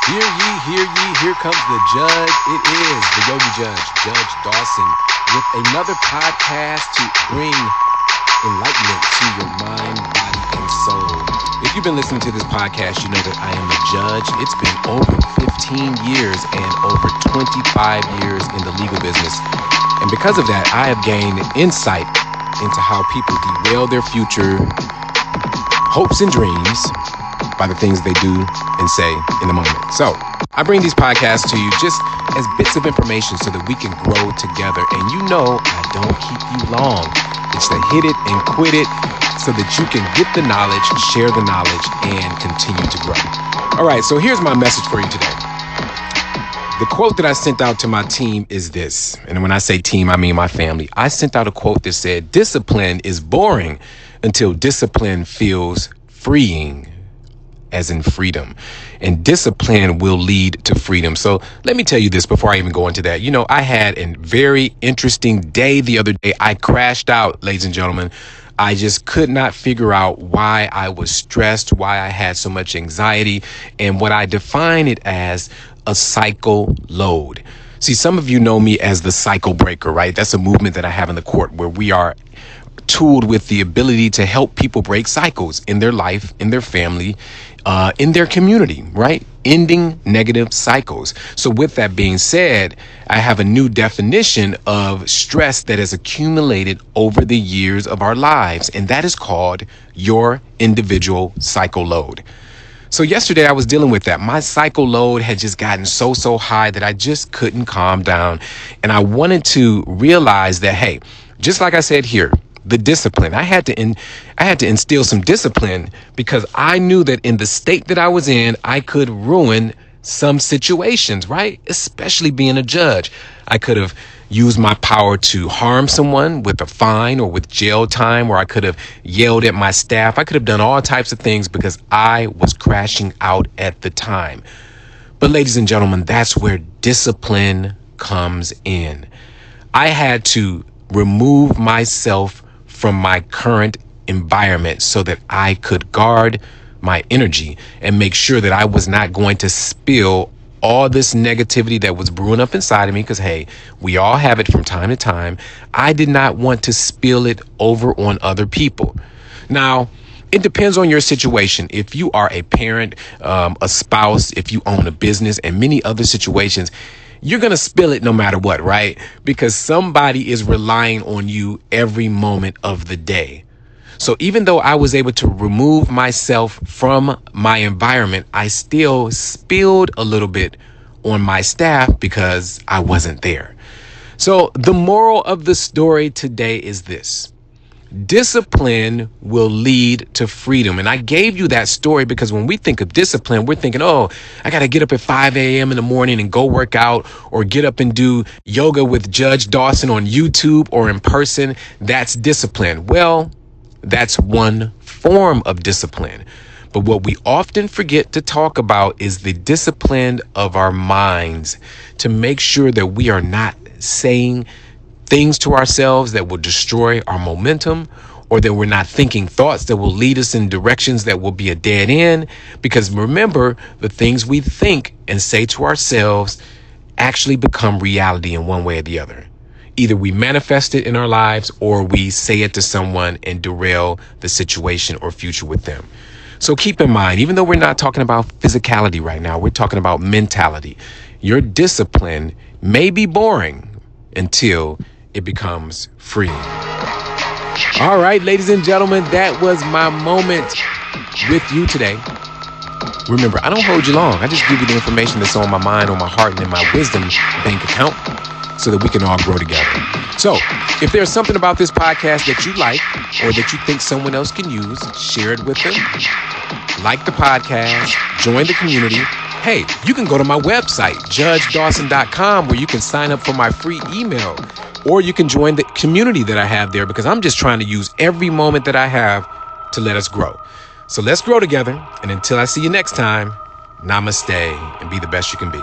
Hear ye, here comes the judge. It is the Yogi Judge, Judge Dawson, with another podcast to bring enlightenment to your mind, body, and soul. If you've been listening to this podcast, you know that I am a judge. It's been over 15 years and over 25 years in the legal business. And because of that, I have gained insight into how people derail their future hopes and dreams by the things they do and say in the moment. So I bring these podcasts to you just as bits of information so that we can grow together. And you know, I don't keep you long. It's the hit it and quit it so that you can get the knowledge, share the knowledge, and continue to grow. All right, so here's my message for you today. The quote that I sent out to my team is this. And when I say team, I mean my family. I sent out a quote that said, discipline is boring until discipline feels freeing, as in freedom. And discipline will lead to freedom. So let me tell you this before I even go into that. You know, I had a very interesting day the other day. I crashed out, ladies and gentlemen. I just could not figure out why I was stressed, why I had so much anxiety, and what I define it as a cycle load. See, some of you know me as the cycle breaker, right? That's a movement that I have in the court where we are tooled with the ability to help people break cycles in their life, in their family, in their community, right? Ending negative cycles. So with that being said, I have a new definition of stress that has accumulated over the years of our lives, and that is called your individual cycle load. So yesterday I was dealing with that. My cycle load had just gotten so high that I just couldn't calm down. And I wanted to realize that, hey, just like I said here, the discipline, I had to instill some discipline because I knew that in the state that I was in, I could ruin some situations, right? Especially being a judge. I could have used my power to harm someone with a fine or with jail time, or I could have yelled at my staff. I could have done all types of things because I was crashing out at the time. But ladies and gentlemen, that's where discipline comes in. I had to remove myself from my current environment so that I could guard my energy and make sure that I was not going to spill all this negativity that was brewing up inside of me, because, hey, we all have it from time to time. I did not want to spill it over on other people. Now, it depends on your situation. If you are a parent, a spouse, if you own a business, and many other situations, you're going to spill it no matter what, right? Because somebody is relying on you every moment of the day. So even though I was able to remove myself from my environment, I still spilled a little bit on my staff because I wasn't there. So the moral of the story today is this. Discipline will lead to freedom. And I gave you that story because when we think of discipline, we're thinking, oh, I got to get up at 5 a.m. in the morning and go work out, or get up and do yoga with Judge Dawson on YouTube or in person. That's discipline. Well, that's one form of discipline. But what we often forget to talk about is the discipline of our minds, to make sure that we are not saying things to ourselves that will destroy our momentum, or that we're not thinking thoughts that will lead us in directions that will be a dead end. Because remember, the things we think and say to ourselves actually become reality in one way or the other. Either we manifest it in our lives or we say it to someone and derail the situation or future with them. So keep in mind, even though we're not talking about physicality right now, we're talking about mentality. Your discipline may be boring until it becomes free. All right, ladies and gentlemen, that was my moment with you today. Remember, I don't hold you long. I just give you the information that's on my mind, on my heart, and in my wisdom bank account so that we can all grow together. So if there's something about this podcast that you like or that you think someone else can use, share it with them. Like the podcast, join the community. Hey, you can go to my website, judgedawson.com, where you can sign up for my free email, or you can join the community that I have there, because I'm just trying to use every moment that I have to let us grow. So let's grow together. And until I see you next time, namaste and be the best you can be.